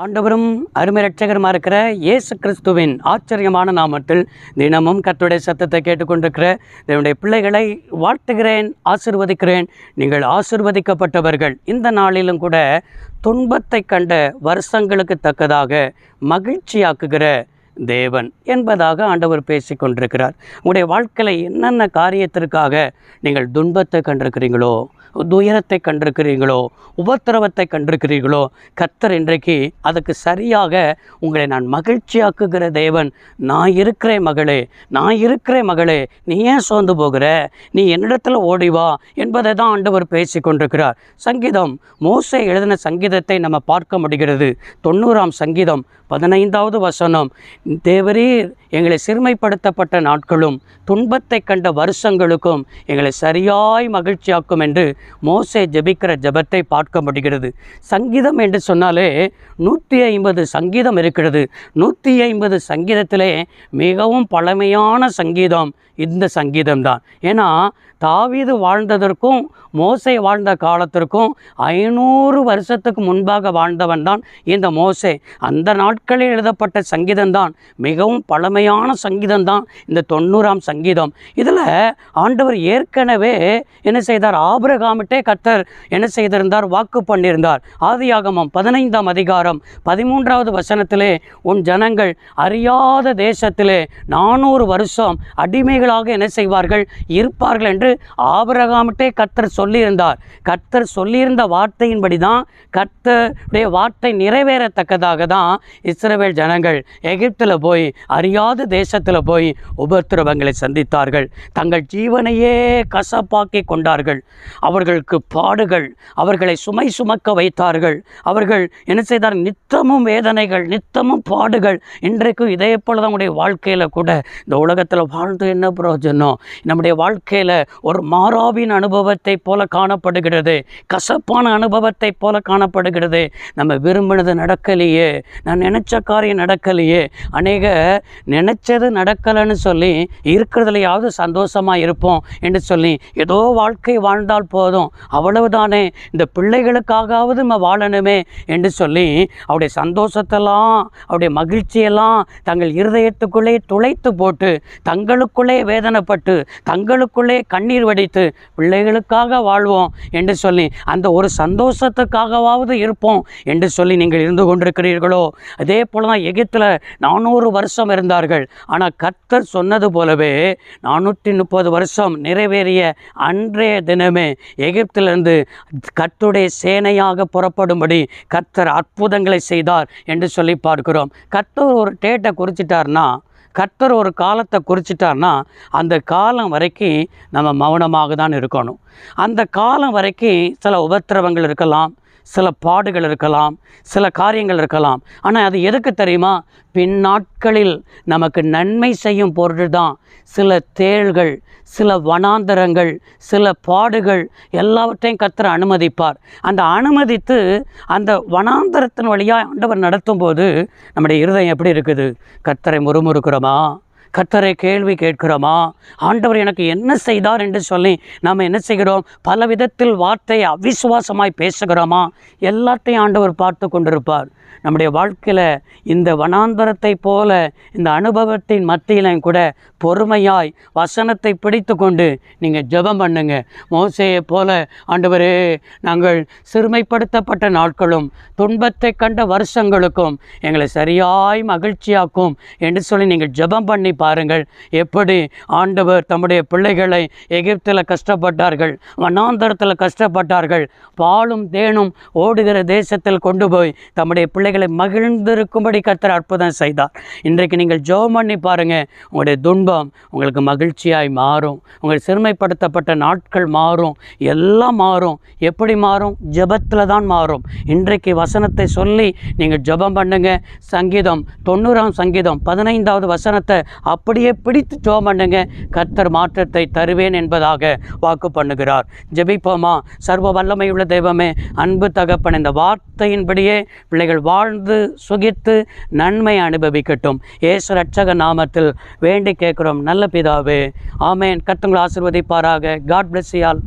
ஆண்டவரும் அருமை இரட்சகருமா இருக்கிற இயேசு கிறிஸ்துவின் ஆச்சரியமான நாமத்தில் தினமும் கர்த்தருடைய சத்தத்தை கேட்டுக்கொண்டிருக்கிற என்னுடைய பிள்ளைகளை வாழ்த்துகிறேன், ஆசீர்வதிக்கிறேன். நீங்கள் ஆசீர்வதிக்கப்பட்டவர்கள். இந்த நாளிலும் கூட துன்பத்தை கண்ட வருஷங்களுக்கு தக்கதாக மகிழ்ச்சியாக்குகிற தேவன் என்பதாக ஆண்டவர் பேசி கொண்டிருக்கிறார். உங்களுடைய வாழ்க்கையில் என்னென்ன காரியத்திற்காக நீங்கள் துன்பத்தை கண்டிருக்கிறீங்களோ, துயரத்தை கண்டிருக்கிறீங்களோ, உபத்திரவத்தை கண்டிருக்கிறீர்களோ, கர்த்தர் இன்றைக்கு அதுக்கு சரியாக உங்களை நான் மகிழ்ச்சியாக்குகிற தேவன். நான் இருக்கிறேன் மகளே, நான் இருக்கிறேன் மகளே, நீ ஏன் சோர்ந்து போகிற, நீ என்னிடத்தில் ஓடிவா என்பதை தான் ஆண்டவர் பேசி கொண்டிருக்கிறார். சங்கீதம், மோசே எழுதின சங்கீதத்தை நம்ம பார்க்க முடிகிறது. 90ஆம் சங்கீதம் 15வது வசனம், தேவரீர் எங்களை சிறுமைப்படுத்தப்பட்ட நாட்களும் துன்பத்தை கண்ட வருஷங்களுக்கும் எங்களை சரியாய் மகிழ்ச்சியாக்கும் என்று மோசே ஜெபிக்கிற ஜெபத்தை பார்க்க முடிகிறது. சங்கீதம் என்று சொன்னாலே 150 சங்கீதம் இருக்கிறது. 150 சங்கீதத்திலே மிகவும் பழமையான சங்கீதம் இந்த சங்கீதம்தான். ஏன்னா தாவீது வாழ்ந்ததற்கும் மோசே வாழ்ந்த காலத்திற்கும் 500 வருஷத்துக்கு முன்பாக வாழ்ந்தவன் தான் இந்த மோசே. அந்த நாட்களில் எழுதப்பட்ட சங்கீதம்தான், மிகவும் பழமையான சங்கீதம்தான் இந்த 90ஆம் சங்கீதம். இதில் ஆண்டவர் ஏற்கனவே என்ன செய்தார், ஆபிரகாமிட்டே கர்த்தர் என்ன செய்திருந்தார், வாக்கு பண்ணியிருந்தார். ஆதியாகமம் 15ஆம் அதிகாரம் 13வது வசனத்திலே, உன் ஜனங்கள் அறியாத தேசத்திலே 400 வருஷம் அடிமைகளாக என்ன செய்வார்கள், இருப்பார்கள் என்று ஆபிரகாமிட்டே கர்த்தர் சொல்லியிருந்தார். கர்த்தர் சொல்லியிருந்த வார்த்தையின்படி தான், கர்த்தருடைய வார்த்தை நிறைவேறத்தக்கதாக தான் இஸ்ரவேல் ஜனங்கள் எகிப்தில் போய், அறியாத தேசத்தில் போய் உபத்திரவங்களை சந்தித்தார்கள். தங்கள் ஜீவனையே கசப்பாக்கி கொண்டார்கள். அவர்களுக்கு பாடுகள், அவர்களை சுமை சுமக்க வைத்தார்கள். அவர்கள் என்ன செய்தார், நித்தமும் வேதனைகள், நித்தமும் பாடுகள். இன்றைக்கும் இதே போல தான் உங்களுடைய வாழ்க்கையில் கூட, இந்த உலகத்தில் வாழ்ந்து என்ன பிரயோஜனம்? நம்முடைய வாழ்க்கையில் ஒரு மாறாவின் அனுபவத்தை போல காணப்படுகிறது, கசப்பான அனுபவத்தை போல காணப்படுகிறது. நம்ம விரும்பினது நடக்கலையே, நான் நினச்ச காரியம் நடக்கலையே. அநேக நினச்சது நடக்கலைன்னு சொல்லி இருக்கிறதுலையாவது சந்தோஷமாக இருப்போம் என்று சொல்லி ஏதோ வாழ்க்கை வாழ்ந்தால் போதும், அவ்வளவுதானே, இந்த பிள்ளைகளுக்காகவது நம்ம வாழணுமே என்று சொல்லி அவருடைய சந்தோஷத்தெல்லாம், அவருடைய மகிழ்ச்சியெல்லாம் தங்கள் இருதயத்துக்குள்ளே துளைத்து போட்டு, தங்களுக்குள்ளே வேதனைப்பட்டு, தங்களுக்குள்ளே கண்ணீர் வடித்து, பிள்ளைகளுக்காக வாழ்வோம் என்று சொல்லி அந்த ஒரு சந்தோஷத்துக்காகவாவது இருப்போம் என்று சொல்லி நீங்கள் இருந்து கொண்டிருக்கிறீர்களோ? அதே போல தான் எகிப்தில் 400 வருஷம் இருந்தார்கள். ஆனால் கர்த்தர் சொன்னது போலவே 430 வருஷம் நிறைவேறிய அன்றைய தினமே எகிப்திலிருந்து கர்த்தருடைய சேனையாக புறப்படும்படி கர்த்தர் அற்புதங்களை செய்தார் என்று சொல்லி பார்க்கிறோம். கர்த்தர் ஒரு டேட்டை குறிச்சிட்டார்னா, கர்த்தர் ஒரு காலத்தை குறிச்சிட்டார்னா, அந்த காலம் வரைக்கும் நம்ம மௌனமாக தான் இருக்கணும். அந்த காலம் வரைக்கும் சில உபத்திரவங்கள் இருக்கலாம், சில பாடுகள் இருக்கலாம், சில காரியங்கள் இருக்கலாம். ஆனால் அது எதுக்கு தெரியுமா? பின்னாட்களில் நமக்கு நன்மை செய்யும் பொருள் தான். சில தேள்கள், சில வனாந்தரங்கள், சில பாடுகள் எல்லாவற்றையும் கர்த்தர் அனுமதிப்பார். அந்த அனுமதித்து அந்த வனாந்தரத்தின் வழியாக ஆண்டவர் நடத்தும் போது நம்முடைய இருதயம் எப்படி இருக்குது? கர்த்தரை முறுமுறுக்கிறோமா? கர்த்தரை கேள்வி கேட்கிறோமா? ஆண்டவர் எனக்கு என்ன செய்தார் என்று சொல்லி நாம் என்ன செய்கிறோம்? பல விதத்தில் வார்த்தையை அவிசுவாசமாய் பேசுகிறோமா? எல்லாத்தையும் ஆண்டவர் பார்த்து கொண்டிருப்பார். நம்முடைய வாழ்க்கையில் இந்த வனாந்தரத்தை போல இந்த அனுபவத்தின் மத்தியிலும் கூட பொறுமையாய் வசனத்தை பிடித்து கொண்டு நீங்கள் ஜெபம் பண்ணுங்க. மோசேயை போல, ஆண்டவரே, நாங்கள் சிறுமைப்படுத்தப்பட்ட நாட்களும் துன்பத்தை கண்ட வருஷங்களுக்கும் எங்களை சரியாய் மகிழ்ச்சியாக்கும் என்று சொல்லி நீங்கள் ஜெபம் பண்ணி பாருங்கள். எப்படி ஆண்டவர் தம்முடைய பிள்ளைகளை எகிப்தில் கஷ்டப்பட்டார்கள், வனாந்தரத்தில் கஷ்டப்பட்டார்கள், பாலும் தேனும் ஓடுகிற தேசத்தில் கொண்டு போய் தம்முடைய பிள்ளைகளை மகிழ்ந்திருக்கும்படி கர்த்தர் அற்புதம் செய்தார். இன்றைக்கு நீங்கள் ஜெபம் பண்ணி பாருங்கள், உங்களுடைய துன்பம் உங்களுக்கு மகிழ்ச்சியாய் மாறும். உங்கள் சிறுமைப்படுத்தப்பட்ட நாட்கள் மாறும், எல்லாம் மாறும். எப்படி மாறும்? ஜெபத்தில் தான் மாறும். இன்றைக்கு வசனத்தை சொல்லி நீங்கள் ஜெபம் பண்ணுங்க. சங்கீதம் 90ஆம் சங்கீதம் 15வது வசனத்தை அப்படியே பிடித்து ஜெபம் பண்ணுங்க. கர்த்தர் மாற்றத்தை தருவேன் என்பதாக வாக்கு பண்ணுகிறார். ஜெபிப்போமா? சர்வ வல்லமையுள்ள தெய்வமே, அன்பு தகப்பன், இந்த வார்த்தையின்படியே பிள்ளைகள் வாழ்ந்து சுகித்து நன்மை அனுபவிக்கட்டும். இயேசு இரட்சக நாமத்தில் வேண்டி கேட்கிறோம் நல்ல பிதாவே, ஆமேன். கர்த்தர் உங்களை ஆசீர்வதிப்பாராக. God bless you all.